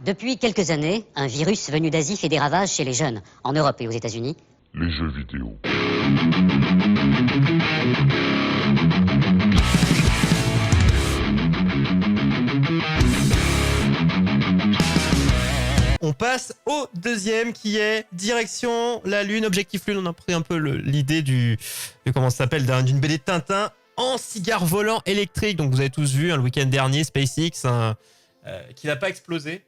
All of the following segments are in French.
Depuis quelques années, un virus venu d'Asie fait des ravages chez les jeunes, en Europe et aux États-Unis. Les jeux vidéo. On passe au deuxième qui est direction la Lune, objectif Lune. On a pris un peu l'idée de comment ça s'appelle, d'une BD de Tintin en cigare volant électrique. Donc vous avez tous vu le week-end dernier SpaceX qui n'a pas explosé.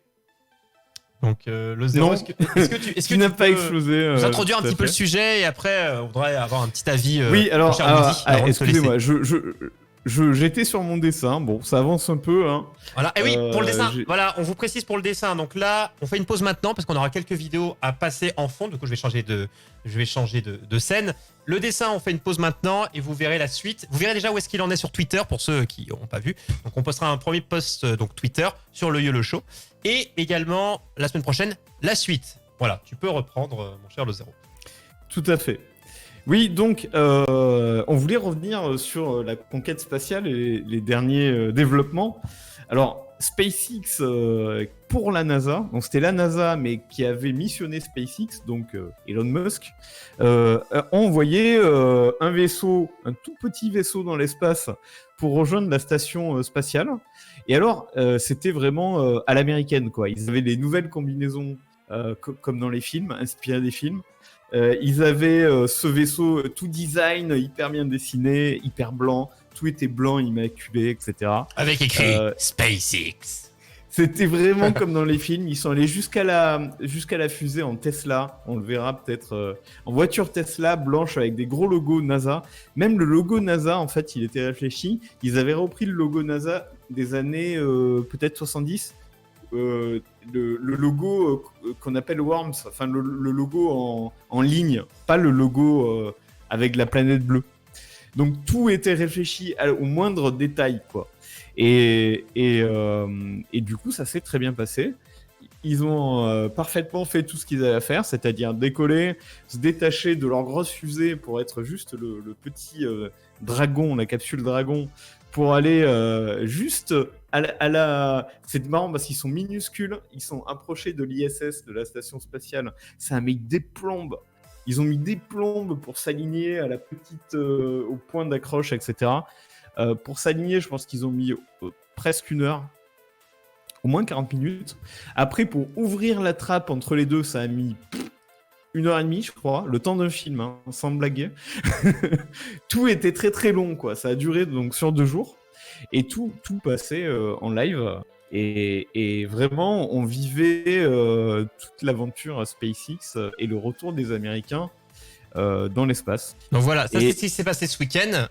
Donc le zéro, est-ce que tu n'a pas explosé. Vous introduire un petit peu le sujet et après on voudrait avoir un petit avis. Oui, alors excusez-moi, je j'étais sur mon dessin. Bon, ça avance un peu, hein. Voilà. Et oui, pour le dessin. Voilà, on vous précise pour le dessin. Donc là, on fait une pause maintenant parce qu'on aura quelques vidéos à passer en fond. Du coup, je vais changer de scène. Le dessin, on fait une pause maintenant et vous verrez la suite. Vous verrez déjà où est-ce qu'il en est sur Twitter pour ceux qui n'ont pas vu. Donc on postera un premier post donc Twitter sur le YOLO Show et également la semaine prochaine la suite. Voilà, tu peux reprendre mon cher Le Zéro. Tout à fait. Oui, donc on voulait revenir sur la conquête spatiale et les derniers développements. Alors, SpaceX pour la NASA, donc c'était la NASA mais qui avait missionné SpaceX, donc Elon Musk, ont envoyé un vaisseau, un tout petit vaisseau dans l'espace pour rejoindre la station spatiale. Et alors, c'était vraiment à l'américaine, quoi. Ils avaient les nouvelles combinaisons comme dans les films, inspirées des films. Ils avaient ce vaisseau tout design, hyper bien dessiné, hyper blanc, tout était blanc, immaculé, etc. Avec écrit SpaceX. C'était vraiment comme dans les films. Ils sont allés jusqu'à la fusée en Tesla. On le verra peut-être en voiture Tesla blanche avec des gros logos NASA. Même le logo NASA, en fait, il était réfléchi. Ils avaient repris le logo NASA des années peut-être 70. Le logo qu'on appelle Worms, enfin le logo en ligne, pas le logo avec la planète bleue. Donc tout était réfléchi au moindre détail, quoi. Et du coup, ça s'est très bien passé. Ils ont parfaitement fait tout ce qu'ils avaient à faire, c'est-à-dire décoller, se détacher de leur grosse fusée pour être juste le petit dragon, la capsule dragon, pour aller juste c'est marrant parce qu'ils sont minuscules, ils sont approchés de l'ISS, de la station spatiale. C'est un mec des plombes. Ils ont mis des plombes pour s'aligner à la petite, au point d'accroche, etc. Pour s'aligner, je pense qu'ils ont mis presque 1 heure, au moins 40 minutes. Après, pour ouvrir la trappe entre les deux, ça a mis 1h30, je crois, le temps d'un film, hein, sans blaguer. Tout était très très long, quoi. Ça a duré donc sur 2 jours. Et tout passait en live. Et vraiment, on vivait toute l'aventure SpaceX et le retour des Américains dans l'espace. Donc voilà, ça c'est ce qui s'est passé ce week-end.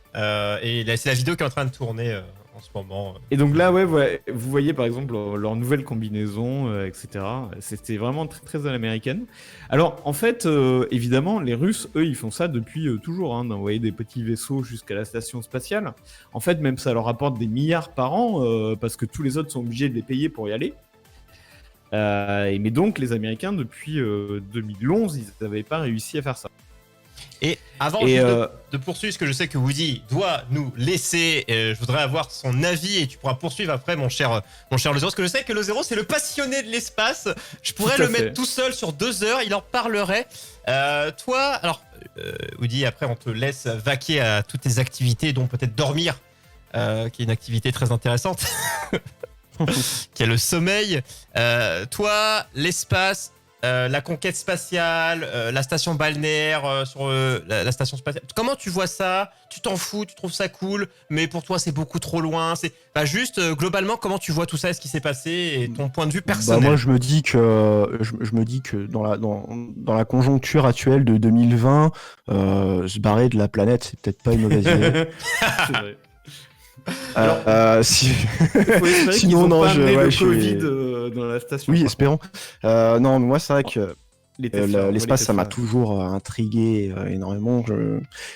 Et c'est la vidéo qui est en train de tourner en ce moment. Et donc là, ouais, vous voyez par exemple leur nouvelle combinaison, etc. C'était vraiment très, très à l'américaine. Alors en fait, évidemment, les Russes, eux, ils font ça depuis toujours, hein, d'envoyer des petits vaisseaux jusqu'à la station spatiale. En fait, même ça leur rapporte des milliards par an, parce que tous les autres sont obligés de les payer pour y aller. Mais donc, les Américains, depuis 2011, ils n'avaient pas réussi à faire ça. Et avant de poursuivre, parce que je sais que Woody doit nous laisser, je voudrais avoir son avis et tu pourras poursuivre après, mon cher Le Zéro, parce que je sais que Le Zéro, c'est le passionné de l'espace. Je pourrais le mettre tout seul sur 2 heures, il en parlerait. Toi, alors, Woody, après, on te laisse vaquer à toutes tes activités, dont peut-être dormir, qui est une activité très intéressante, qui est le sommeil. Toi, l'espace, la conquête spatiale, la station balnéaire sur la station spatiale. Comment tu vois ça? Tu t'en fous? Tu trouves ça cool? Mais pour toi, c'est beaucoup trop loin. C'est juste globalement, comment tu vois tout ça? Ce qui s'est passé et ton point de vue personnel? Moi, je me dis que dans la conjoncture actuelle de 2020, se barrer de la planète, c'est peut-être pas une mauvaise idée. C'est vrai. Alors, faut espérer sinon, qu'ils ont pas amené le je Covid dans la station. Oui, espérons. Non, mais moi, c'est vrai que l'espace, ça m'a Tesla. toujours intrigué énormément.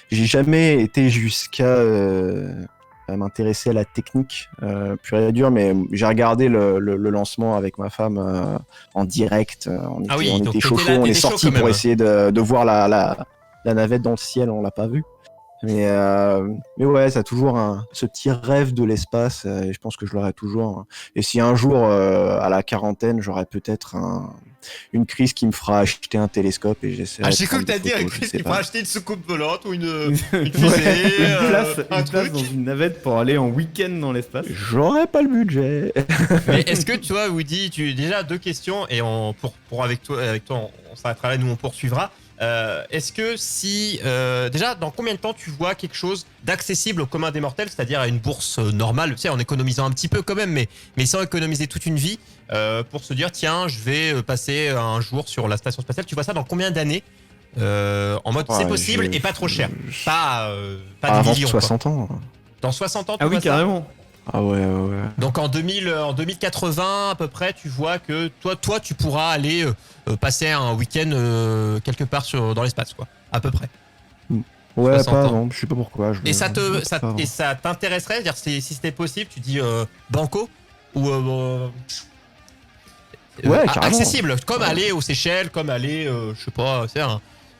J'ai jamais été jusqu'à m'intéresser à la technique pure et dure, mais j'ai regardé le lancement avec ma femme en direct. On était chaud, on est sorti pour essayer de voir la navette dans le ciel, on l'a pas vue. Mais ouais, ça a toujours ce petit rêve de l'espace, et je pense que je l'aurai toujours. Et si un jour, à la quarantaine, j'aurai peut-être une crise qui me fera acheter un télescope et j'essaierai Ah, de j'ai cru prendre que t'as des dit photos, avec je Chris sais qui pas. pourrait acheter une soucoupe volante ou une Ouais, fusée, un une place truc. dans une navette pour aller en week-end dans l'espace. J'aurais pas le budget. Mais est-ce que tu vois, Woody, déjà deux questions et pour avec toi, on s'arrêtera là, nous on poursuivra. Est-ce que si déjà dans combien de temps tu vois quelque chose d'accessible au commun des mortels, c'est-à-dire à une bourse normale, tu sais, en économisant un petit peu quand même, mais sans économiser toute une vie, pour se dire tiens, je vais passer un jour sur la station spatiale. Tu vois ça dans combien d'années en mode c'est Ouais, possible et pas trop cher, pas des Avant millions. 60 ans. Dans 60 ans, tu Ah oui, vois ça carrément. Ah ouais. donc en 2080 à peu près, tu vois que toi tu pourras aller passer un week-end quelque part dans l'espace, quoi, à peu près. Ouais, 60 pas ans. avant, je sais pas pourquoi. Et ça pas avant. t'intéresserait, c'est-à-dire si c'était possible, tu dis banco ou Ouais, carrément. accessible, comme aller aux Seychelles, comme aller, je sais pas, tu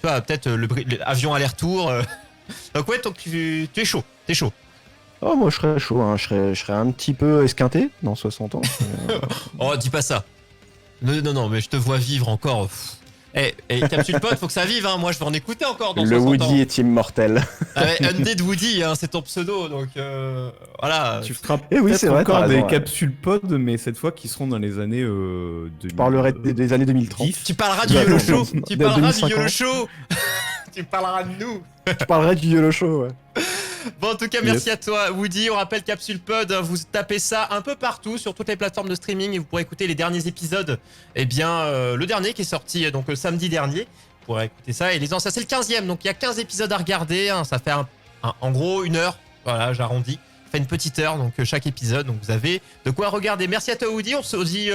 vois, peut-être l'avion aller-retour. Donc ouais, donc tu es chaud, t'es chaud. Oh, moi je serais chaud, hein. Je serais un petit peu esquinté dans 60 ans. Oh, dis pas ça. Non, mais je te vois vivre encore. Capsule Pod, faut que ça vive, hein. Moi, je vais en écouter encore dans Le 60 ans. Woody est immortel. Undead Woody, hein, c'est ton pseudo, donc voilà. Tu feras Eh oui, c'est peut-être vrai, encore t'as des raison, ouais. capsules pod, mais cette fois qui seront dans les années 2000. Je parlerai des années 2030. Tu parleras du Ouais, YOLO non, Show. non, Tu de parleras du 2050. YOLO Show. Tu parleras de nous. Je parlerai du YOLO Show, ouais. Bon, en tout cas, merci à toi, Woody. On rappelle Capsule Pod, vous tapez ça un peu partout sur toutes les plateformes de streaming et vous pourrez écouter les derniers épisodes. Eh bien, le dernier qui est sorti donc samedi dernier, vous pourrez écouter ça. Et les anciens, c'est le 15e, donc il y a 15 épisodes à regarder. Hein, ça fait en gros 1 heure. Voilà, j'arrondis. Ça fait une petite heure, donc chaque épisode. Donc vous avez de quoi regarder. Merci à toi, Woody. On se dit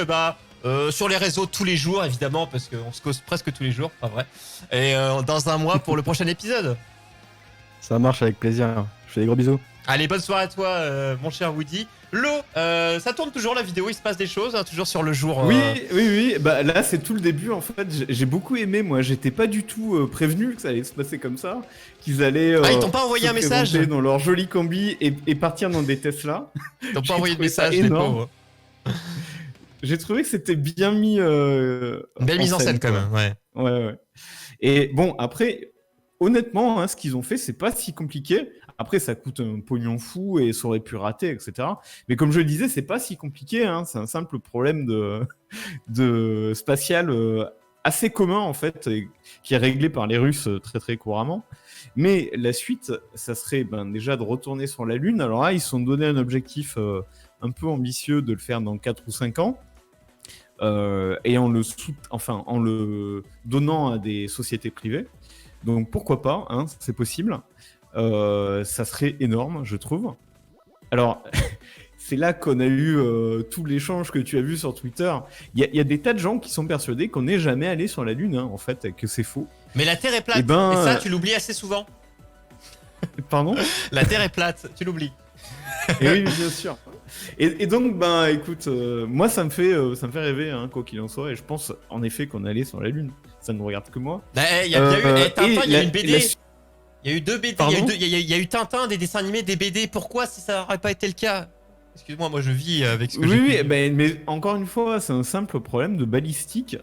sur les réseaux tous les jours, évidemment, parce qu'on se cause presque tous les jours, pas vrai. Et dans un mois pour le prochain épisode. Ça marche avec plaisir. Je fais des gros bisous. Allez, bonne soirée à toi, mon cher Woody. Lo, ça tourne toujours la vidéo, il se passe des choses, hein, toujours sur le jour. Oui. Bah là, c'est tout le début en fait. J'ai beaucoup aimé. Moi, j'étais pas du tout prévenu que ça allait se passer comme ça, qu'ils allaient. Ah, ils t'ont pas envoyé se un message présenter dans leur joli combi et partir dans des Tesla. Ils t'ont J'ai pas envoyé de trouvé ça message, les énorme. pauvres. J'ai trouvé que c'était bien mis. Une belle mise en scène quand quoi. même, ouais. Ouais. Et bon, après, honnêtement, hein, ce qu'ils ont fait, c'est pas si compliqué. Après, ça coûte un pognon fou et ça aurait pu rater, etc. Mais comme je le disais, c'est pas si compliqué. Hein. C'est un simple problème de spatial assez commun, en fait, et qui est réglé par les Russes très très couramment. Mais la suite, ça serait déjà de retourner sur la Lune. Alors là, ils se sont donné un objectif un peu ambitieux de le faire dans 4 ou 5 ans. Et en le donnant à des sociétés privées. Donc pourquoi pas, hein, c'est possible. Ça serait énorme, je trouve. Alors, c'est là qu'on a eu tout l'échange que tu as vu sur Twitter. Il y a des tas de gens qui sont persuadés qu'on n'est jamais allé sur la Lune, hein, en fait, et que c'est faux. Mais la Terre est plate, Eh ben, et ça, tu l'oublies assez souvent. Pardon ? La Terre est plate, tu l'oublies. Et oui, bien sûr. Et donc, écoute, moi, ça me fait rêver, hein, quoi qu'il en soit, et je pense, en effet, qu'on est allé sur la Lune. Ça ne me regarde que moi. Il y a eu Tintin, il y a eu une BD. la- Il y a eu 2 BD, Pardon il y a eu Tintin, des dessins animés, des BD. Pourquoi, si ça n'aurait pas été le cas? Excuse-moi, moi je vis avec ce que j'ai Oui, pu- mais encore une fois, c'est un simple problème de balistique.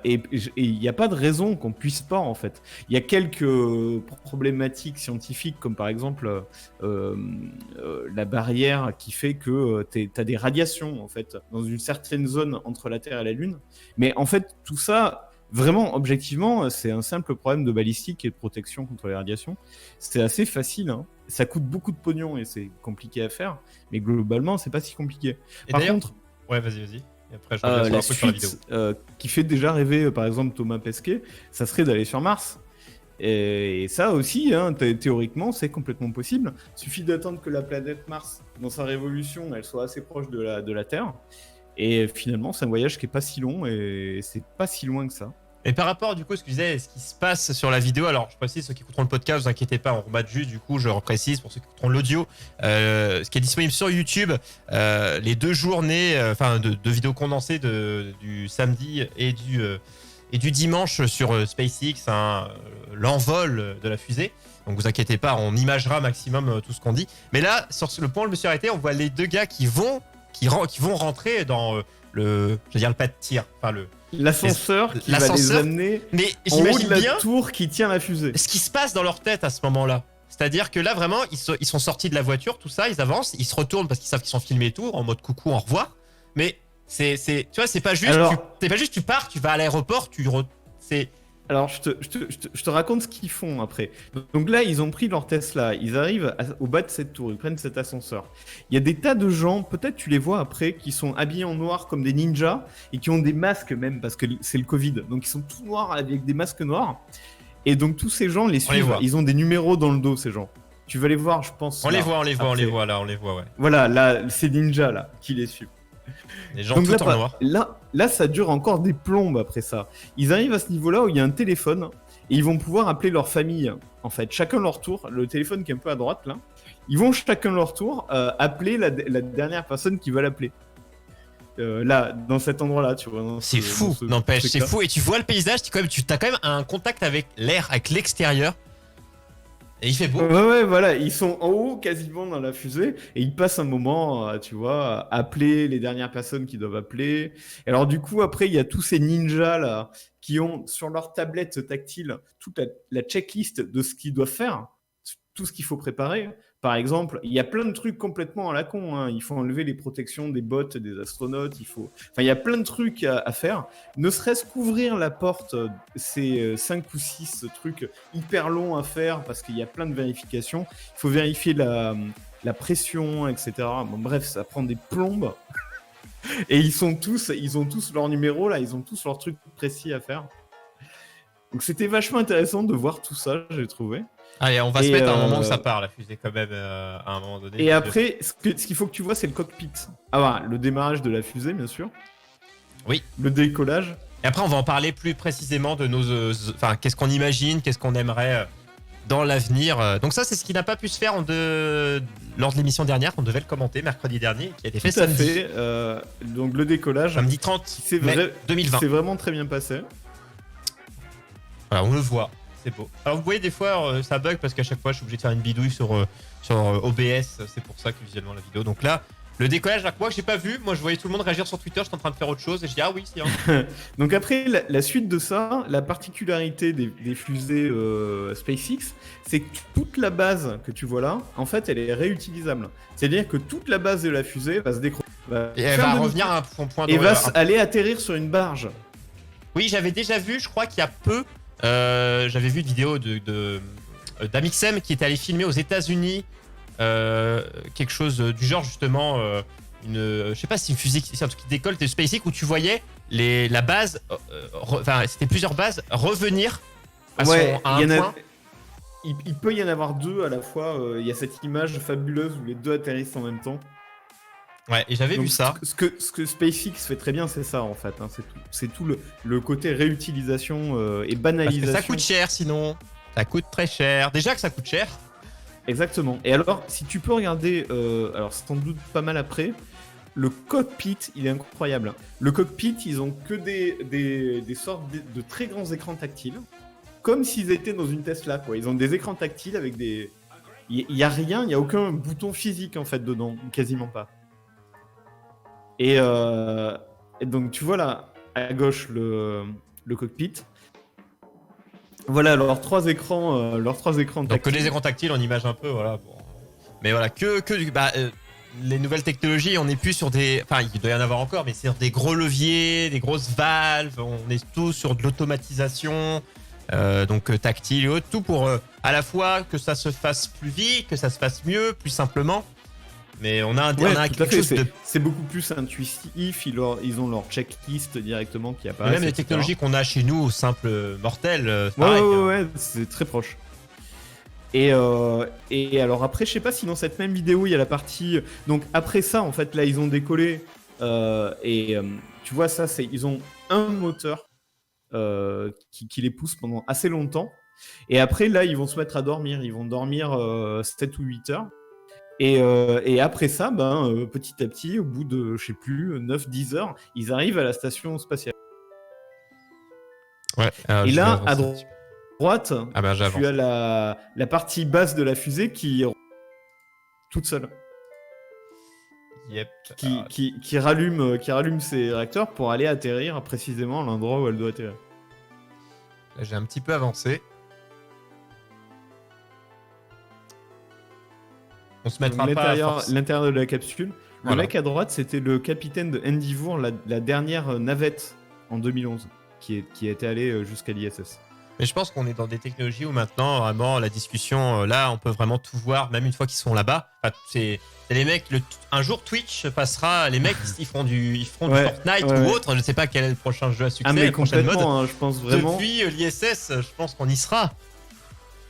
Et il n'y a pas de raison qu'on puisse pas, en fait. Il y a quelques problématiques scientifiques, comme par exemple la barrière qui fait que tu as des radiations, en fait, dans une certaine zone entre la Terre et la Lune. Mais en fait, tout ça, vraiment, objectivement, c'est un simple problème de balistique et de protection contre les radiations. C'est assez facile, hein. Ça coûte beaucoup de pognon et c'est compliqué à faire, mais globalement, c'est pas si compliqué. Et Par d'ailleurs- contre, Ouais, vas-y. Et après, je reviens sur la un truc sur la vidéo. suite qui fait déjà rêver, par exemple, Thomas Pesquet, ça serait d'aller sur Mars. Et ça aussi, hein, théoriquement, c'est complètement possible. Il suffit d'attendre que la planète Mars, dans sa révolution, elle soit assez proche de la Terre. Et finalement, c'est un voyage qui est pas si long et c'est pas si loin que ça. Et par rapport, du coup, ce que je disais, ce qui se passe sur la vidéo, alors je précise, ceux qui écouteront le podcast, vous inquiétez pas, on rebat juste, du coup, je reprécise pour ceux qui écouteront l'audio, ce qui est disponible sur YouTube, les 2 journées, deux vidéos condensées du samedi et et du dimanche sur SpaceX, l'envol de la fusée. Donc vous inquiétez pas, on imagera maximum tout ce qu'on dit. Mais là, sur le point où je me suis arrêté, on voit les deux gars qui vont rentrer dans le pas de tir, enfin l'ascenseur qui va les amener mais en haut j'imagine de la bien tour qui tient la fusée. ce qui se passe dans leur tête à ce moment-là. C'est-à-dire que là, vraiment, ils sont sortis de la voiture, tout ça, ils avancent, ils se retournent parce qu'ils savent qu'ils sont filmés et tout, en mode coucou, au revoir. Mais tu vois, c'est pas juste, tu pars, tu vas à l'aéroport, Alors, je te raconte ce qu'ils font après. Donc là, ils ont pris leur Tesla, ils arrivent au bas de cette tour, ils prennent cet ascenseur. Il y a des tas de gens, peut-être tu les vois après, qui sont habillés en noir comme des ninjas et qui ont des masques même, parce que c'est le Covid. Donc ils sont tout noirs avec des masques noirs. Et donc tous ces gens les suivent, ils ont des numéros dans le dos, ces gens. Tu vas les voir, je pense. On les voit, ouais. Voilà, là, ces ninjas là, qui les suivent. Les gens donc tout là, en noir. Là, ça dure encore des plombes après ça. Ils arrivent à ce niveau-là où il y a un téléphone et ils vont pouvoir appeler leur famille. En fait, chacun leur tour. Le téléphone qui est un peu à droite là. Ils vont chacun leur tour appeler la dernière personne qui va l'appeler. Là, dans cet endroit-là, tu vois. C'est fou, n'empêche, c'est fou. Et tu vois le paysage, tu as quand même un contact avec l'air, avec l'extérieur. Et il fait beau. Ouais, voilà, ils sont en haut, quasiment dans la fusée, et ils passent un moment, tu vois, à appeler les dernières personnes qui doivent appeler. Et alors, du coup, après, il y a tous ces ninjas, là, qui ont sur leur tablette tactile toute la checklist de ce qu'ils doivent faire, tout ce qu'il faut préparer. Par exemple, il y a plein de trucs complètement à la con, hein. Il faut enlever les protections des bottes des astronautes, enfin, il y a plein de trucs à faire. Ne serait-ce qu'ouvrir la porte, c'est 5 ou 6 trucs hyper longs à faire parce qu'il y a plein de vérifications. Il faut vérifier la pression, etc. Bon, bref, ça prend des plombes. Et ils ont tous leur numéro, là, ils ont tous leurs trucs précis à faire. Donc c'était vachement intéressant de voir tout ça, j'ai trouvé. Allez, on va se mettre à un moment où ça part, la fusée, quand même, à un moment donné. Et après, ce qu'il faut que tu vois, c'est le cockpit. Ah, voilà, le démarrage de la fusée, bien sûr. Oui. Le décollage. Et après, on va en parler plus précisément de nos... Enfin, qu'est-ce qu'on imagine, qu'est-ce qu'on aimerait dans l'avenir. Donc ça, c'est ce qui n'a pas pu se faire lors de l'émission dernière. On devait le commenter mercredi dernier, qui a été fait Tout à samedi. fait. Donc le décollage. Samedi 30 mai 2020. C'est vraiment très bien passé. Voilà, on le voit. C'est beau. Alors vous voyez des fois ça bug parce qu'à chaque fois je suis obligé de faire une bidouille sur OBS, c'est pour ça que visuellement la vidéo. Donc là, le décollage, moi que j'ai pas vu, moi je voyais tout le monde réagir sur Twitter, j'étais en train de faire autre chose et je dis ah oui, c'est un... Donc après la suite de ça, la particularité des fusées SpaceX, c'est que toute la base que tu vois là, en fait, elle est réutilisable. C'est-à-dire que toute la base de la fusée va se décrocher. Et elle va revenir à son point de... Et va aller atterrir sur une barge. Oui, j'avais déjà vu, je crois qu'il y a peu, j'avais vu une vidéo d'Amixem qui était allé filmer aux États-Unis quelque chose du genre justement je sais pas si une fusée, c'est un truc qui décolle de SpaceX où tu voyais la base, enfin c'était plusieurs bases revenir à un point. Il peut y en avoir deux à la fois. Il y a cette image fabuleuse où les deux atterrissent en même temps. Ouais, et j'avais vu ça. Ce que SpaceX fait très bien, c'est ça en fait. Hein, c'est tout le côté réutilisation et banalisation. Parce que ça coûte cher sinon. Ça coûte très cher. Déjà que ça coûte cher. Exactement. Et alors, si tu peux regarder, alors sans doute pas mal après, le cockpit, il est incroyable. Le cockpit, ils ont que des sortes de très grands écrans tactiles, comme s'ils étaient dans une Tesla, quoi. Ils ont des écrans tactiles avec des... Il n'y a rien, il n'y a aucun bouton physique en fait dedans, quasiment pas. Et donc tu vois là, à gauche, le cockpit. Voilà leurs trois écrans tactiles. Donc que des écrans tactiles, on image un peu, voilà. Bon. Mais voilà, les nouvelles technologies, on n'est plus sur des... Enfin, il doit y en avoir encore, mais c'est sur des gros leviers, des grosses valves, on est tous sur de l'automatisation, donc tactile et autres, tout pour à la fois que ça se fasse plus vite, que ça se fasse mieux, plus simplement. Mais on a quelque chose de... C'est beaucoup plus intuitif, ils ont leur checklist directement qui apparaît. Même les technologies qu'on a chez nous, simples mortels, pareil. Ouais, c'est très proche. Et alors après, je sais pas si dans cette même vidéo, il y a la partie... Donc après ça, en fait, là, ils ont décollé. Tu vois, ça, ils ont un moteur qui les pousse pendant assez longtemps. Et après, là, ils vont se mettre à dormir. Ils vont dormir 7 ou 8 heures. Et après ça, petit à petit, au bout de, je sais plus, 9-10 heures, ils arrivent à la station spatiale. Ouais. Et je là, vais à avancer. droite, Ah bah j'avance. tu as la partie basse de la fusée qui toute seule, Yep. qui rallume ses réacteurs pour aller atterrir précisément à l'endroit où elle doit atterrir. Là, j'ai un petit peu avancé. On se mettra pas à force. L'intérieur de la capsule. Voilà. Le mec à droite, c'était le capitaine de Endeavour, la dernière navette en 2011, qui était allé jusqu'à l'ISS. Mais je pense qu'on est dans des technologies où maintenant, vraiment, la discussion, là, on peut vraiment tout voir, même une fois qu'ils sont là-bas. Enfin, c'est les mecs, un jour, Twitch passera, les mecs, ils feront du Fortnite ou autre, je ne sais pas quel est le prochain jeu à succès, Ah mais la prochaine mode. complètement, je pense vraiment. Depuis l'ISS, je pense qu'on y sera.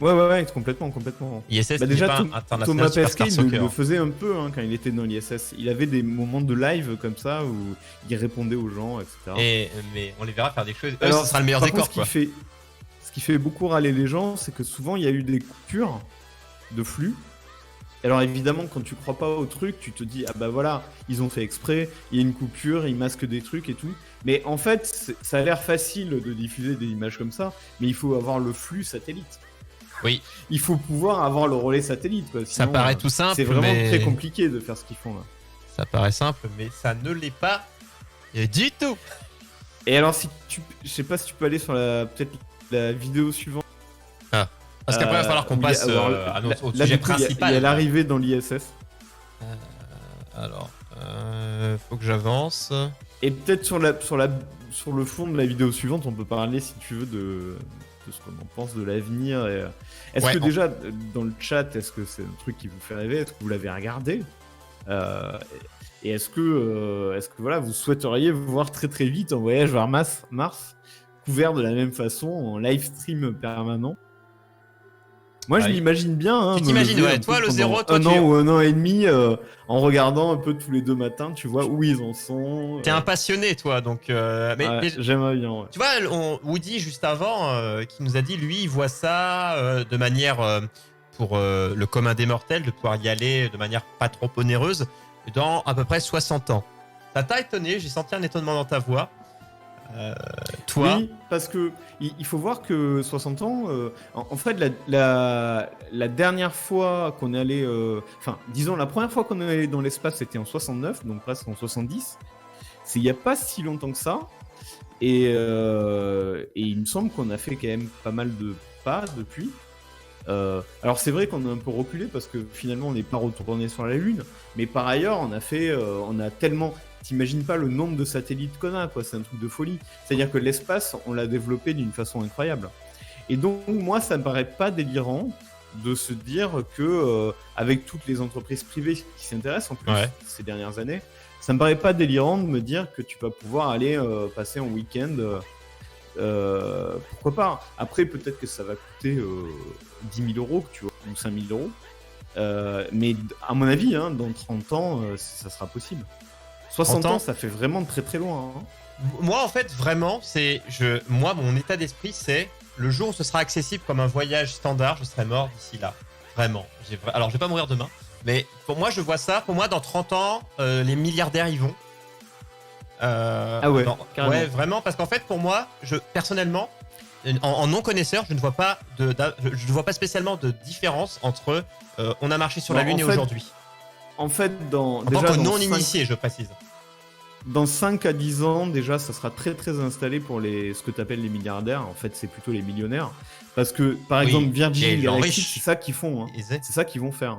Ouais, complètement. ISS, Bah déjà, pas international Thomas Superstar Pesquet, il Soccer. le faisait un peu quand il était dans l'ISS. Il avait des moments de live comme ça où il répondait aux gens, etc. Mais on les verra faire des choses. Alors, Ce sera le meilleur par décor, contre, quoi. Ce qui fait beaucoup râler les gens, c'est que souvent il y a eu des coupures de flux. Alors évidemment, quand tu crois pas au truc, tu te dis ah bah voilà, ils ont fait exprès, il y a une coupure, ils masquent des trucs et tout. Mais en fait, ça a l'air facile de diffuser des images comme ça, mais il faut avoir le flux satellite. Oui. Il faut pouvoir avoir le relais satellite, quoi. Ça Sinon, paraît tout simple, c'est vraiment mais très compliqué de faire ce qu'ils font là. ça paraît simple, mais ça ne l'est pas du tout. Et alors, je sais pas si tu peux aller sur peut-être la vidéo suivante. Parce qu'après, il va falloir qu'on passe au sujet principal. Il y a l'arrivée dans l'ISS. Alors, faut que j'avance. Et peut-être sur le fond de la vidéo suivante, on peut parler, si tu veux, de ce qu'on en pense de l'avenir. Est-ce que déjà, dans le chat, est-ce que c'est un truc qui vous fait rêver? Est-ce que vous l'avez regardé? Et est-ce que voilà, vous souhaiteriez vous voir très très vite en voyage vers Mars, couvert de la même façon, en live stream permanent? Moi, je m'imagine bien. Tu t'imagines, ouais, toi, le zéro, toi, un an ou un an et demi, en regardant un peu tous les 2 matins, tu vois où ils en sont. T'es un passionné, toi, donc. Mais j'aimerais bien. Ouais. Tu vois, Woody, juste avant, qui nous a dit, lui, il voit ça de manière, pour le commun des mortels, de pouvoir y aller de manière pas trop onéreuse, dans à peu près 60 ans. Ça t'a étonné, j'ai senti un étonnement dans ta voix. Toi. Oui, parce que il faut voir que 60 ans, en fait, la dernière fois qu'on est allé, disons la première fois qu'on est allé dans l'espace, c'était en 69, donc presque en 70. C'est il n'y a pas si longtemps que ça. Et il me semble qu'on a fait quand même pas mal de pas depuis. Alors c'est vrai qu'on a un peu reculé parce que finalement on n'est pas retourné sur la Lune, mais par ailleurs on a tellement. T'imagines pas le nombre de satellites qu'on a, quoi. C'est un truc de folie. C'est-à-dire que l'espace, on l'a développé d'une façon incroyable. Et donc, moi, ça me paraît pas délirant de se dire que, avec toutes les entreprises privées qui s'intéressent en plus ces dernières années, ça me paraît pas délirant de me dire que tu vas pouvoir aller passer un week-end. Pourquoi pas? Après, peut-être que ça va coûter 10 000 euros, tu vois, ou 5 000 euros. Mais à mon avis, dans 30 ans, ça sera possible. 60 ans, ça fait vraiment très très loin. Moi, en fait, vraiment, moi, mon état d'esprit, c'est le jour où ce sera accessible comme un voyage standard, je serai mort d'ici là. Vraiment. Alors, je vais pas mourir demain, mais pour moi, je vois ça. Pour moi, dans 30 ans, les milliardaires y vont. Ah ouais, carrément. Ouais, vraiment, parce qu'en fait, pour moi, personnellement, en non-connaisseur, je ne vois pas spécialement de différence entre on a marché sur la Lune et aujourd'hui. En fait, en tant que non-initié, je précise. Dans 5 à 10 ans, déjà, ça sera très très installé pour ce que tu appelles les milliardaires. En fait, c'est plutôt les millionnaires. Parce que, par exemple, Virgin Galactic, c'est ça qu'ils font. C'est ça qu'ils vont faire.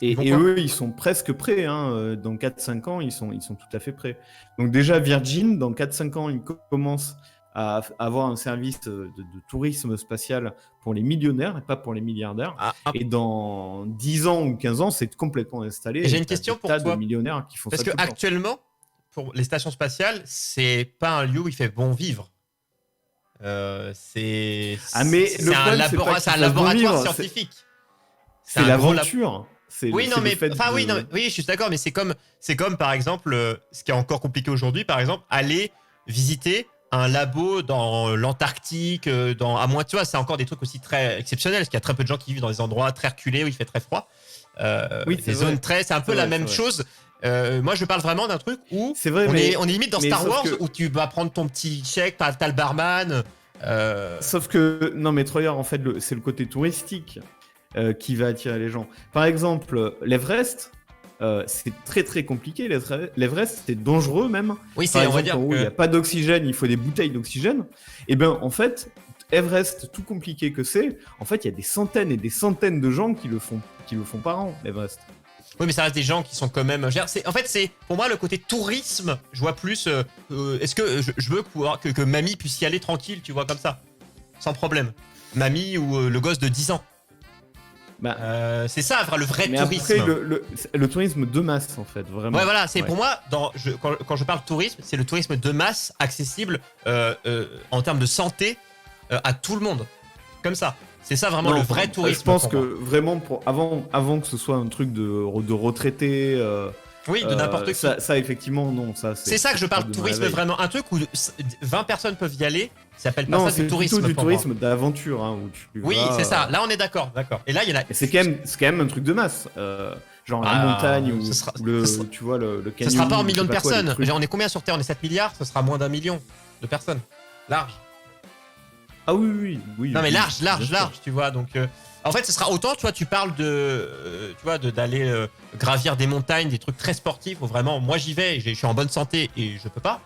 Et eux, ils sont presque prêts. Dans 4-5 ans, ils sont tout à fait prêts. Donc déjà, Virgin, dans 4-5 ans, ils commencent à avoir un service de tourisme spatial pour les millionnaires et pas pour les milliardaires. Et dans 10 ans ou 15 ans, c'est complètement installé. J'ai une question pour toi. De millionnaires qui font parce ça. Parce qu'actuellement, pour les stations spatiales, c'est pas un lieu où il fait bon vivre. C'est un laboratoire scientifique. C'est l'aventure. Oui, je suis d'accord, mais c'est comme par exemple, ce qui est encore compliqué aujourd'hui, par exemple, aller visiter un labo dans l'Antarctique, à moins, tu vois, c'est encore des trucs aussi très exceptionnels, parce qu'il y a très peu de gens qui vivent dans des endroits très reculés où il fait très froid. C'est un peu la même chose. Moi, je parle vraiment d'un truc où C'est vrai, on mais est limite dans mais Star sauf Wars que- où tu vas prendre ton petit chèque, t'as le barman. Sauf que, non, mais Troyer, en fait, c'est le côté touristique qui va attirer les gens. Par exemple, l'Everest, c'est très très compliqué. L'Everest, c'est dangereux même. Oui, Par c'est, on va exemple, dire en haut, il n'y a que... pas d'oxygène, il faut des bouteilles d'oxygène. Et bien, en fait, Everest, tout compliqué que c'est, en fait, il y a des centaines et des centaines de gens qui le font par an, l'Everest. Oui, mais ça reste des gens qui sont quand même... En fait, c'est pour moi le côté tourisme, je vois plus... est-ce que je veux que mamie puisse y aller tranquille, tu vois, comme ça, sans problème. Mamie ou le gosse de 10 ans. Bah, C'est ça, le vrai mais tourisme. après, le tourisme de masse, en fait, vraiment. Ouais, voilà, c'est Ouais. pour moi, quand je parle tourisme, c'est le tourisme de masse accessible en termes de santé à tout le monde. Comme ça. C'est ça vraiment Non, le vrai enfin, tourisme. Je pense pour que moi. vraiment, avant que ce soit un truc de retraité, Oui, de n'importe qui. ça, effectivement, non. C'est ça que je parle, pas de tourisme réveil. vraiment. Un truc où 20 personnes peuvent y aller, ça s'appelle pas Non, ça c'est du tourisme. plutôt du pour moi. tourisme d'aventure. Hein, où tu Oui, vas, c'est ça. Là, on est d'accord. Et là, il y en a. Et c'est quand même un truc de masse. Genre la Ah, montagne ou ce sera- le, ce sera- tu vois, le Ce canyon. sera pas en je sais millions de pas quoi, les personnes. trucs. On est combien sur Terre? On est 7 milliards, ce sera moins d'1 million de personnes. Large. Ah oui. Non, mais oui, large, bien sûr. tu vois. Donc, en fait, ce sera autant, tu vois, tu parles d'aller gravir des montagnes, des trucs très sportifs où vraiment, moi j'y vais, je suis en bonne santé et je peux pas.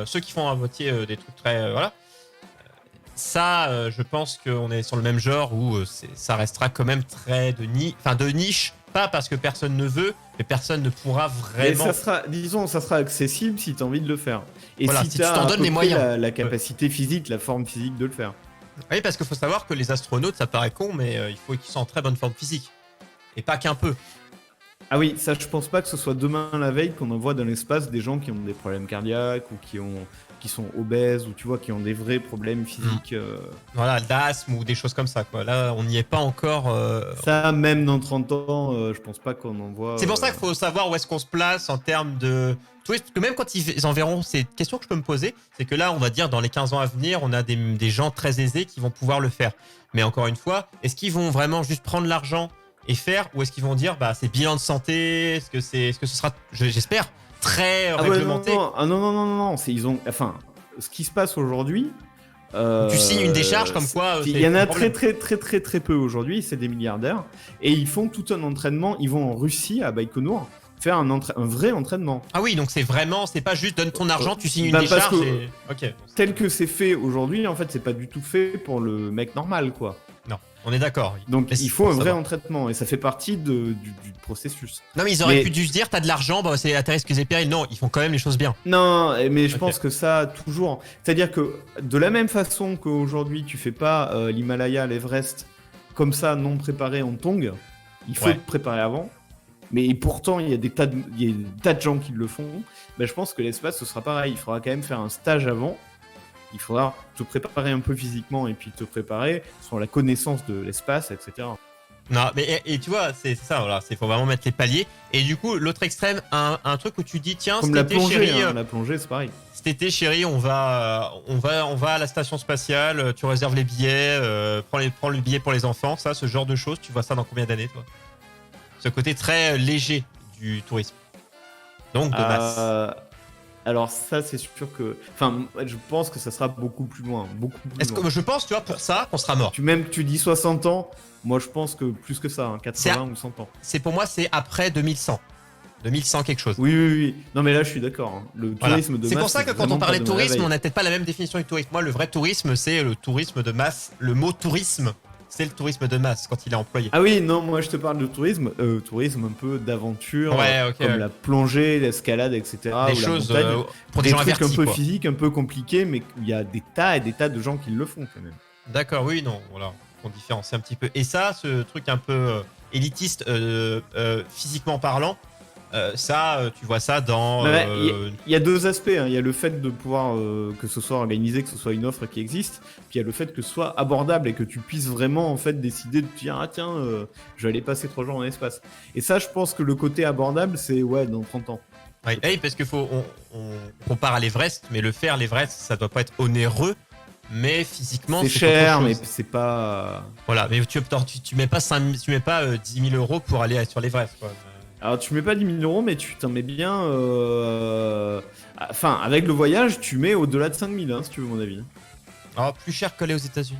Ceux qui font à moitié des trucs très. Voilà. Ça, je pense qu'on est sur le même genre où ça restera quand même très de niche. Pas parce que personne ne veut, mais personne ne pourra Mais vraiment. ça sera accessible si tu as envie de le faire. Et Voilà, si si tu tu as t'en à donnes peu les près moyens. la capacité physique, la forme physique de le faire. Oui, parce qu'il faut savoir que les astronautes, ça paraît con, mais il faut qu'ils soient en très bonne forme physique. Et pas qu'un peu. Ah oui, ça, je pense pas que ce soit demain la veille qu'on envoie dans l'espace des gens qui ont des problèmes cardiaques ou qui sont obèses ou tu vois, qui ont des vrais problèmes physiques. Voilà, d'asthme ou des choses comme ça, quoi. Là, on n'y est pas encore. Ça, même dans 30 ans, je pense pas qu'on envoie. C'est pour ça qu'il faut savoir où est-ce qu'on se place en termes de tourisme. Parce que même quand ils enverront, c'est une question que je peux me poser, c'est que là, on va dire, dans les 15 ans à venir, on a des gens très aisés qui vont pouvoir le faire. Mais encore une fois, est-ce qu'ils vont vraiment juste prendre l'argent et faire, ou est-ce qu'ils vont dire, bah, c'est bilan de santé, est-ce que ce sera, j'espère, très réglementé. Non. Ce qui se passe aujourd'hui. Tu signes une décharge comme quoi. Il y en a très peu aujourd'hui, c'est des milliardaires. Et ils font tout un entraînement. Ils vont en Russie, à Baïkonour, faire un vrai entraînement. Ah oui, donc c'est pas juste donne ton argent, tu signes une Bah, parce décharge que- et. Ok. Tel que c'est fait aujourd'hui, en fait, c'est pas du tout fait pour le mec normal, quoi. Non, on est d'accord. Donc Mais c'est il faut un pour vrai savoir. entraînement et ça fait partie du processus. Non, mais ils auraient Mais- pu dû se dire, t'as de l'argent, bah, c'est à tes risques et périls. Non, ils font quand même les choses bien. Non, mais je Ok. pense que ça, toujours. C'est-à-dire que de la même façon qu'aujourd'hui, tu fais pas l'Himalaya, l'Everest, comme ça, non préparé en tongs, il faut Ouais. te préparer avant. Mais pourtant, il y a des tas de gens qui le font. Ben, je pense que l'espace, ce sera pareil. Il faudra quand même faire un stage avant. Il faudra te préparer un peu physiquement et puis te préparer sur la connaissance de l'espace, etc. Non, mais et tu vois, c'est ça, voilà, faut vraiment mettre les paliers. Et du coup, l'autre extrême, un truc où tu dis, tiens, Comme cet la été, plongée, chérie, hein, la plongée, c'est pareil. cet été, chérie, on va à la station spatiale, tu réserves les billets, prends le billet pour les enfants, ça, ce genre de choses, tu vois ça dans combien d'années, toi? Ce côté très léger du tourisme. Donc, de masse. Alors ça, c'est sûr que... Enfin, je pense que ça sera beaucoup plus loin. Est-ce que je pense, tu vois, pour ça, qu'on sera mort. Tu dis 60 ans, moi je pense que plus que ça, hein, 80 ou 100 ans. Pour moi, c'est après 2100. 2100 quelque chose. Oui. Non mais là, je suis d'accord. Hein. Le Voilà. tourisme de masse... C'est pour ça que quand vraiment on parlait pas de demain la tourisme, veille. on n'a peut-être pas la même définition du tourisme. Moi, le vrai tourisme, c'est le tourisme de masse. Le mot tourisme, c'est le tourisme de masse quand il est employé. Ah oui, non, moi je te parle de tourisme un peu d'aventure, Ouais, ok, comme ouais. la plongée, l'escalade, etc. Des ou la choses montagne. pour des gens trucs avertis. un peu quoi. physiques, un peu compliqués, mais il y a des tas et des tas de gens qui le font quand même. D'accord, oui, non, voilà, on différencie un petit peu. Et ça, ce truc un peu élitiste, physiquement parlant, tu vois ça dans. Mais il y a deux aspects. Hein. Il y a le fait de pouvoir que ce soit organisé, que ce soit une offre qui existe. Puis il y a le fait que ce soit abordable et que tu puisses vraiment en fait décider de te dire ah tiens, je vais aller passer 3 jours en espace. Et ça, je pense que le côté abordable, c'est ouais dans 30 ans. Oui, parce qu'il faut, on compare à l'Everest, mais l'Everest, ça doit pas être onéreux, mais physiquement, C'est c'est cher, autre mais chose. c'est pas. Voilà, mais tu mets pas 10 000 euros pour aller sur l'Everest, quoi. Alors tu mets pas 10 000 €, mais tu t'en mets bien. Enfin, avec le voyage, tu mets au-delà de 5 000, hein, si tu veux mon avis. Alors, plus cher que les aux États-Unis.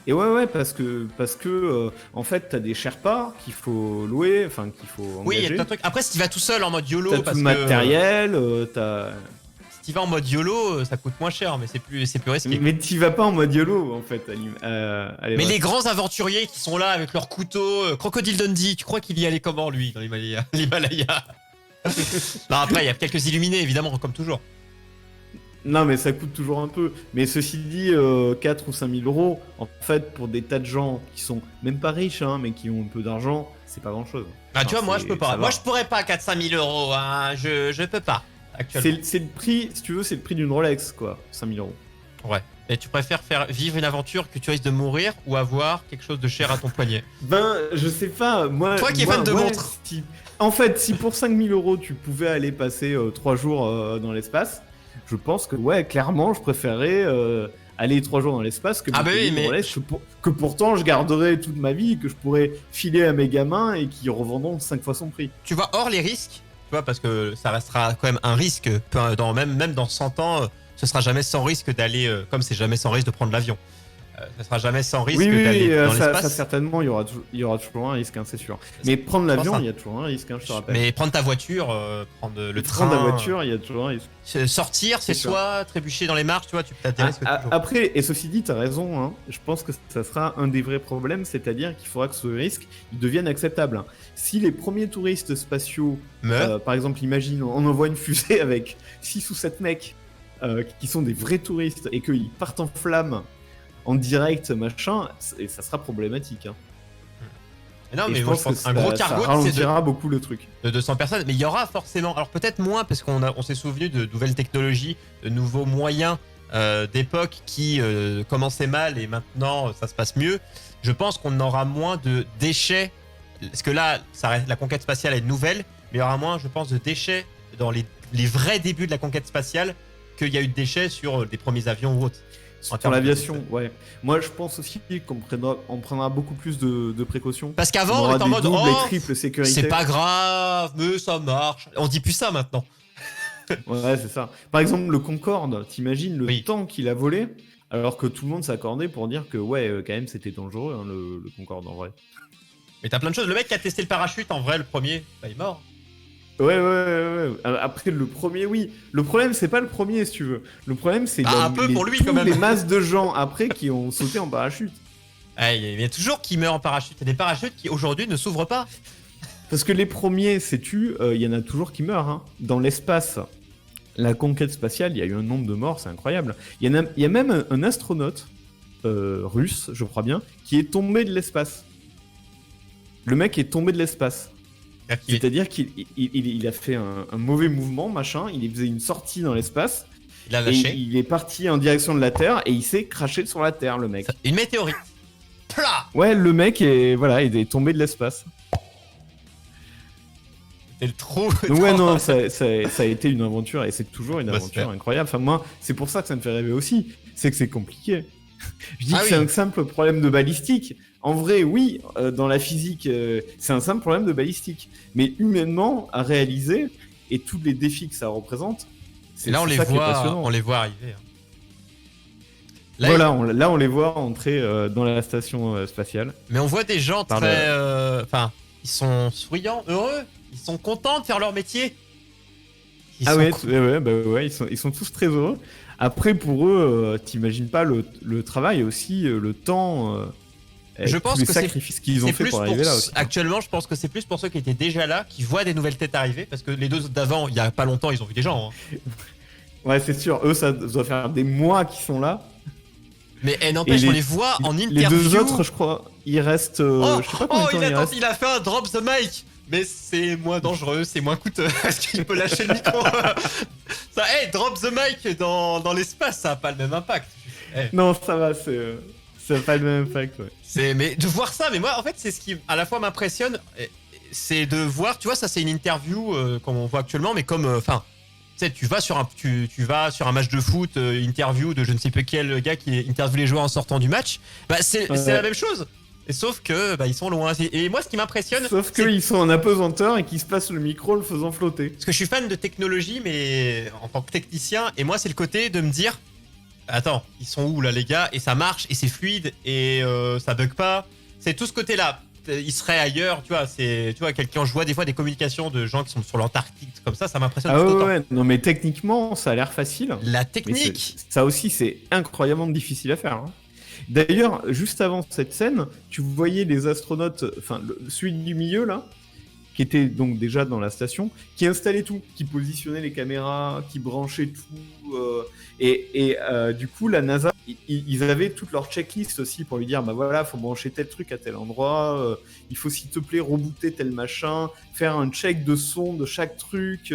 Et ouais, parce que en fait, t'as des Sherpas qu'il faut louer, enfin qu'il faut engager. Oui, il y a plein de trucs. Après, si tu vas tout seul en mode YOLO, T'as tout parce le que matériel, t'as. si tu vas en mode YOLO, ça coûte moins cher, mais c'est plus risqué. Mais t'y vas pas en mode YOLO en fait. Mais les grands aventuriers qui sont là avec leurs couteaux, Crocodile Dundee, tu crois qu'il y allait comment lui dans l'Himalaya? Non, après, il y a quelques illuminés évidemment, comme toujours. Non, mais ça coûte toujours un peu. Mais ceci dit, 4 ou 5 000 €, en fait, pour des tas de gens qui sont même pas riches, hein, mais qui ont un peu d'argent, c'est pas grand chose. Ah, tu vois, moi je peux pas. Ça Moi va. je pourrais pas 4-5 000 €, hein. Je peux pas actuellement. C'est le prix, si tu veux, c'est le prix d'une Rolex, quoi. 5 000 €. Ouais. Et tu préfères faire vivre une aventure que tu risques de mourir ou avoir quelque chose de cher à ton poignet? Ben, je sais pas, moi. Toi qui es moi, fan de ouais, montres. En fait, si pour 5 000 € tu pouvais aller passer 3 jours dans l'espace, je pense que, ouais, clairement, je préférerais aller 3 jours dans l'espace que Ah bah oui, une mais- Rolex que pourtant je garderai toute ma vie, que je pourrais filer à mes gamins et qui revendront 5 fois son prix. Tu vois, hors les risques, tu vois, parce que ça restera quand même un risque, même dans 100 ans, ce sera jamais sans risque d'aller, comme c'est jamais sans risque de prendre l'avion. Ça sera jamais sans risque Oui, d'aller dans ça l'espace. certainement, il y aura toujours un risque, hein, c'est sûr. Mais prendre l'avion, ça. il y a toujours un risque, hein, je te rappelle. Mais prendre ta voiture, prendre le train, Prendre la voiture, il y a toujours un risque. sortir, c'est C'est sûr. soit trébucher dans les marches, tu vois, tu as des risques toujours. Après, et ceci dit, t'as raison, hein, je pense que ça sera un des vrais problèmes, c'est-à-dire qu'il faudra que ce risque il devienne acceptable. Hein. Si les premiers touristes spatiaux, Meurt. par exemple, imagine, on envoie une fusée avec 6 ou 7 mecs qui sont des vrais touristes et qu'ils partent en flammes en direct, machin, et ça sera problématique. Hein. Non, Et mais je moi, pense je pense que un gros ça cargo, c'est ralentira beaucoup le truc. de 200 personnes, mais il y aura forcément, alors peut-être moins parce on s'est souvenu de nouvelles technologies, de nouveaux moyens d'époque qui commençaient mal et maintenant ça se passe mieux. Je pense qu'on aura moins de déchets, parce que là, ça reste, la conquête spatiale est nouvelle, mais il y aura moins, je pense, de déchets dans les vrais débuts de la conquête spatiale qu'il y a eu de déchets sur des premiers avions ou autres. En Pour termes de l'aviation, déchets. ouais. Moi, je pense aussi on prendra beaucoup plus de précautions. Parce On qu'avant, on aura était en des mode doubles oh, et triples sécurités. c'est pas grave, mais ça marche. On dit plus ça maintenant. Ouais, c'est ça. Par exemple, le Concorde, t'imagines le Oui. temps qu'il a volé, alors que tout le monde s'accordait pour dire que, ouais, quand même, c'était dangereux, hein, le Concorde, en vrai. Mais t'as plein de choses. Le mec qui a testé le parachute, en vrai, le premier, bah, il est mort. Ouais. Après, le premier, oui. Le problème, c'est pas le premier, si tu veux. Le problème, c'est Bah, un peu pour lui, quand même. les masses de gens après qui ont sauté en parachute. Il y a toujours qui meurt en parachute. Il y a des parachutes qui, aujourd'hui, ne s'ouvrent pas. Parce que les premiers, sais-tu, il y en a toujours qui meurent. Hein. Dans l'espace, la conquête spatiale, il y a eu un nombre de morts, c'est incroyable. Il y a même un astronaute russe, je crois bien, qui est tombé de l'espace. Le mec est tombé de l'espace. C'est-à-dire qu'il a fait un mauvais mouvement, machin, il faisait une sortie dans l'espace, Il a et lâché. il est parti en direction de la Terre, et il s'est craché sur la Terre, le mec. Une météorite. Plah. Ouais, le mec est tombé de l'espace. C'est le trou. Donc ouais, non, ça a été une aventure, et c'est toujours une Bah, aventure super. incroyable. Enfin, moi, c'est pour ça que ça me fait rêver aussi, c'est que c'est compliqué. Je dis Ah que oui. c'est un simple problème de balistique. En vrai, oui, dans la physique, c'est un simple problème de balistique. Mais humainement, à réaliser, et tous les défis que ça représente, Et là, on c'est les ça qui est voit, passionnant. on les voit arriver. Là, Voilà, on les voit entrer dans la station spatiale. Mais on voit des gens Par très. Enfin, ils sont souriants, heureux. Ils sont contents de faire leur métier. Ils sont Ils sont tous très heureux. Après, pour eux, t'imagines pas le travail aussi, le temps, Je tous pense les que c'est- sacrifices qu'ils ont C'est fait plus pour pour arriver là aussi. actuellement, je pense que c'est plus pour ceux qui étaient déjà là, qui voient des nouvelles têtes arriver, parce que les deux d'avant, il y a pas longtemps, ils ont vu des gens. Hein. Ouais, c'est sûr. Eux, ça doit faire des mois qu'ils sont là. Mais n'empêche, Et on les- les voit en interview. Les deux autres, je crois, ils restent. Oh, je sais pas combien de temps il reste. il a fait un drop the mic. Mais c'est moins dangereux, c'est moins coûteux. Parce qu'il peut lâcher le micro. Ça, hey, drop the mic dans l'espace, ça a pas le même impact. Non, ça va, ça n'a pas le même impact. Ouais. Mais de voir ça, mais moi, en fait, c'est ce qui à la fois m'impressionne, c'est de voir, tu vois, ça c'est une interview comme on voit actuellement, mais comme, enfin, tu sais, tu vas sur un match de foot, interview de je ne sais plus quel gars qui interviewe les joueurs en sortant du match, bah c'est Ouais. la même chose. Et sauf que ils sont loin. Et moi, ce qui m'impressionne, Sauf qu'ils sont en apesanteur et qu'ils se passent le micro le faisant flotter. parce que je suis fan de technologie, mais en tant que technicien, et moi, c'est le côté de me dire, attends, ils sont où là, les gars? Et ça marche, et c'est fluide, et ça bug pas. C'est tout ce côté-là. Ils seraient ailleurs, tu vois, quelqu'un, je vois des fois des communications de gens qui sont sur l'Antarctique, comme ça m'impressionne Ah tout ouais, autant. ouais, non mais techniquement, ça a l'air facile. La Mais technique, ça aussi, c'est incroyablement difficile à faire. Hein. D'ailleurs, juste avant cette scène, tu voyais les astronautes, enfin, celui du milieu, là, qui était donc déjà dans la station, qui installait tout, qui positionnait les caméras, qui branchait tout. Du coup, la NASA, ils avaient toute leur checklist aussi pour lui dire, bah voilà, faut brancher tel truc à tel endroit, il faut s'il te plaît rebooter tel machin, faire un check de son de chaque truc.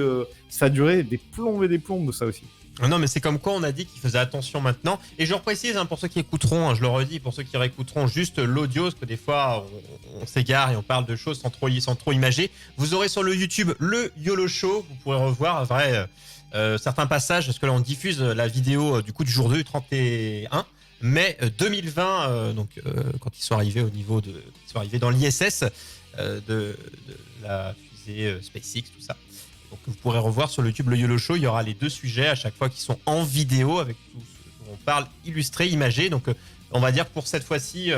Ça a duré des plombes et des plombes, ça aussi. non, mais c'est comme quoi on a dit qu'ils faisaient attention maintenant. Et je reprécise, pour ceux qui écouteront, je le redis, pour ceux qui réécouteront juste l'audio, parce que des fois on s'égare et on parle de choses sans trop imager. Vous aurez sur le YouTube le YOLO Show, vous pourrez revoir certains passages, parce que là on diffuse la vidéo du jour 2, du 31 mai 2020, quand ils sont arrivés ils sont arrivés dans l'ISS de la fusée SpaceX, tout ça. Donc vous pourrez revoir sur le YouTube le YOLO Show, il y aura les 2 sujets à chaque fois qui sont en vidéo avec tout ce dont on parle, illustré, imagé. Donc on va dire que pour cette fois-ci,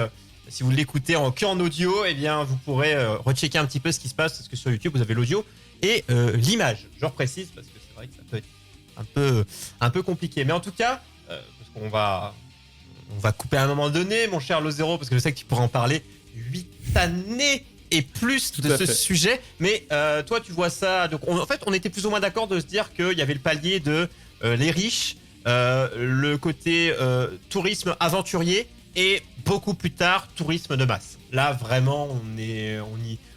si vous l'écoutez qu'en audio, eh bien vous pourrez rechecker un petit peu ce qui se passe, parce que sur YouTube vous avez l'audio et l'image. Je reprécise parce que c'est vrai que ça peut être un peu compliqué. Mais en tout cas, parce qu'on va couper à un moment donné, mon cher Lozero, parce que je sais que tu pourras en parler 8 années et plus Tout de à ce fait. sujet. Mais toi, tu vois ça. Donc, en fait, on était plus ou moins d'accord de se dire qu'il y avait le palier de les riches, le côté tourisme aventurier et beaucoup plus tard tourisme de masse. Là, vraiment,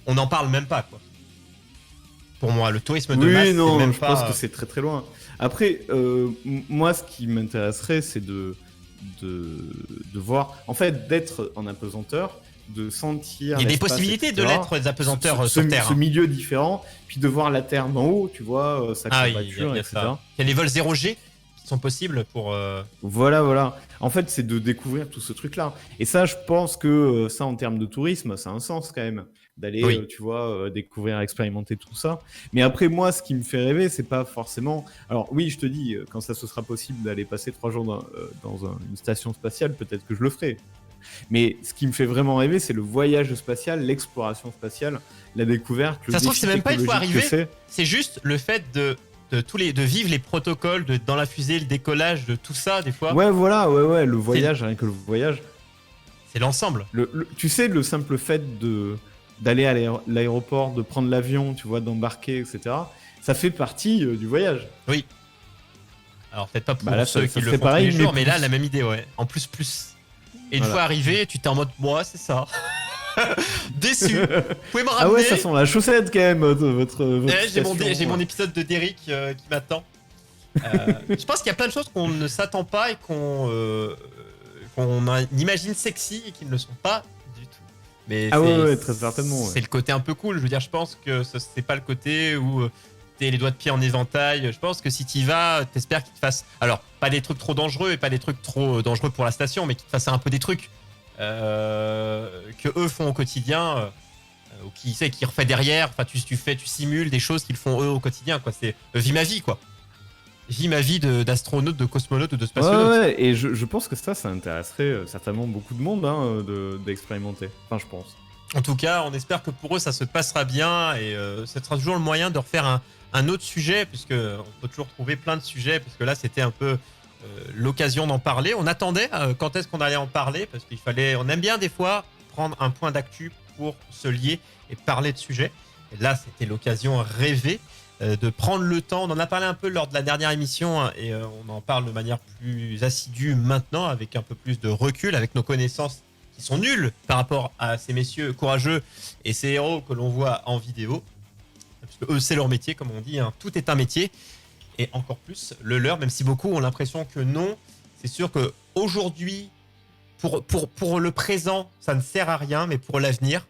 on n'en parle même pas, quoi. Pour moi, le tourisme de masse, Oui, non, c'est même je pas. pense que c'est très très loin. Après, moi, ce qui m'intéresserait, c'est de voir, en fait, d'être en apesanteur, de sentir. Il y a des l'espace, possibilités de etc. l'être des apesanteurs Ce sur Terre. Ce milieu différent, puis de voir la Terre d'en haut, tu vois, sa Ah, il y curvature, a etc. ça. Il y a les vols 0G qui sont possibles pour. Voilà. En fait, c'est de découvrir tout ce truc-là. Et ça, je pense que ça, en termes de tourisme, ça a un sens quand même. D'aller, Oui. tu vois, découvrir, expérimenter tout ça. Mais après, moi, ce qui me fait rêver, c'est pas forcément... Alors oui, je te dis, quand ça se sera possible d'aller passer 3 jours dans une station spatiale, peut-être que je le ferai. Mais ce qui me fait vraiment rêver, c'est le voyage spatial, l'exploration spatiale, la découverte, le Ça se trouve, défi c'est même pas une fois technologique arrivé. que C'est juste le fait de vivre les protocoles dans la fusée, le décollage, de tout ça, des fois. Ouais, voilà, ouais, le voyage, rien que le voyage. C'est l'ensemble. Tu sais, le simple fait d'aller à l'aéroport, de prendre l'avion, tu vois, d'embarquer, etc., ça fait partie du voyage. Oui. Alors, peut-être pas pour Bah là, ceux ça qui le serait font tous pareil, les jours, mais mais là, plus. la même idée, ouais. En plus. Et une Voilà. fois arrivé, tu t'es en mode, moi, c'est ça. Déçu. Vous pouvez me ramener. Ah ouais, ça sent la chaussette quand même, votre Ouais, j'ai station. mon épisode de Derrick qui m'attend. Je pense qu'il y a plein de choses qu'on ne s'attend pas et qu'on imagine sexy et qui ne le sont pas du tout. Mais Ah ouais, très certainement. C'est Ouais. le côté un peu cool. Je veux dire, je pense que c'est pas le côté où t'es les doigts de pied en éventail. Je pense que si t'y vas, t'espères qu'ils te fassent. Alors, pas des trucs trop dangereux et pas des trucs trop dangereux pour la station, mais qu'ils te fassent un peu des trucs que eux font au quotidien. Ou qui refait derrière. Enfin, tu simules des choses qu'ils font eux au quotidien, quoi. C'est vis ma vie, quoi. Vis ma vie d'astronaute, de cosmonaute ou de spationaute. Ouais, et je pense que ça intéresserait certainement beaucoup de monde d'expérimenter. Enfin, je pense. En tout cas, on espère que pour eux, ça se passera bien et ça sera toujours le moyen de refaire un autre sujet, puisque on peut toujours trouver plein de sujets, parce que là, c'était un peu l'occasion d'en parler. On attendait quand est-ce qu'on allait en parler, parce on aime bien des fois prendre un point d'actu pour se lier et parler de sujets. Et là, c'était l'occasion rêvée de prendre le temps. On en a parlé un peu lors de la dernière émission hein, et on en parle de manière plus assidue maintenant, avec un peu plus de recul, avec nos connaissances qui sont nulles par rapport à ces messieurs courageux et ces héros que l'on voit en vidéo. Parce que eux, c'est leur métier, comme on dit. Hein. Tout est un métier. Et encore plus le leur, même si beaucoup ont l'impression que non. C'est sûr qu'aujourd'hui, pour le présent, ça ne sert à rien, mais pour l'avenir,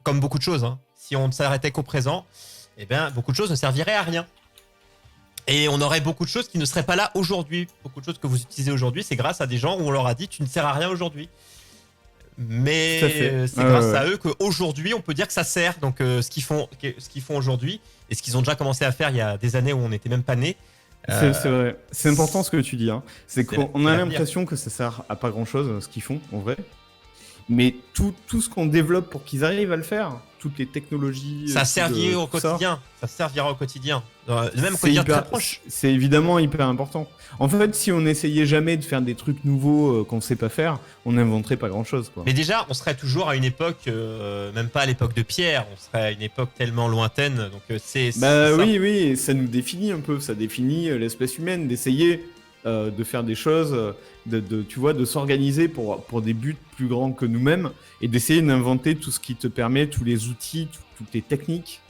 comme beaucoup de choses, hein, si on ne s'arrêtait qu'au présent, eh bien, beaucoup de choses ne serviraient à rien. Et on aurait beaucoup de choses qui ne seraient pas là aujourd'hui. Beaucoup de choses que vous utilisez aujourd'hui, c'est grâce à des gens où on leur a dit tu ne sers à rien aujourd'hui. mais Tout à fait. c'est grâce à eux qu'aujourd'hui on peut dire que ça sert. Donc ce qu'ils font aujourd'hui et ce qu'ils ont déjà commencé à faire il y a des années où on n'était même pas nés. C'est vrai. C'est important ce que tu dis. Hein. C'est qu'on a l'avenir. l'impression que ça sert à pas grand chose ce qu'ils font en vrai. Mais tout ce qu'on développe pour qu'ils arrivent à le faire, toutes les technologies. Ça servira au quotidien. Ça servira au quotidien. Même quotidien très proche. C'est évidemment hyper important. En fait, si on n'essayait jamais de faire des trucs nouveaux qu'on ne sait pas faire, on n'inventerait pas grand-chose. Quoi. Mais déjà, on serait toujours à une époque, même pas à l'époque de Pierre, on serait à une époque tellement lointaine. Donc oui, ça nous définit un peu. Ça définit l'espèce humaine, d'essayer de faire des choses, tu vois, de s'organiser pour des buts plus grands que nous-mêmes et d'essayer d'inventer tout ce qui te permet, tous les outils, toutes les techniques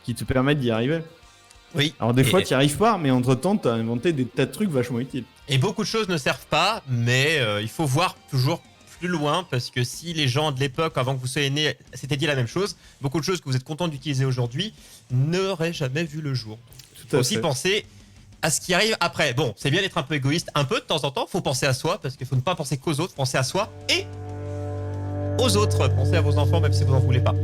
qui te permettent d'y arriver. Oui. Alors des fois, tu n'y arrives pas, mais entre-temps, tu as inventé des tas de trucs vachement utiles. Et beaucoup de choses ne servent pas, mais il faut voir toujours plus loin, parce que si les gens de l'époque, avant que vous soyez nés, s'étaient dit la même chose, beaucoup de choses que vous êtes contents d'utiliser aujourd'hui n'auraient jamais vu le jour. Il faut aussi penser à ce qui arrive après. Bon, c'est bien d'être un peu égoïste, un peu de temps en temps, faut penser à soi, parce qu'il faut ne pas penser qu'aux autres, penser à soi et aux autres. Pensez à vos enfants, même si vous n'en voulez pas.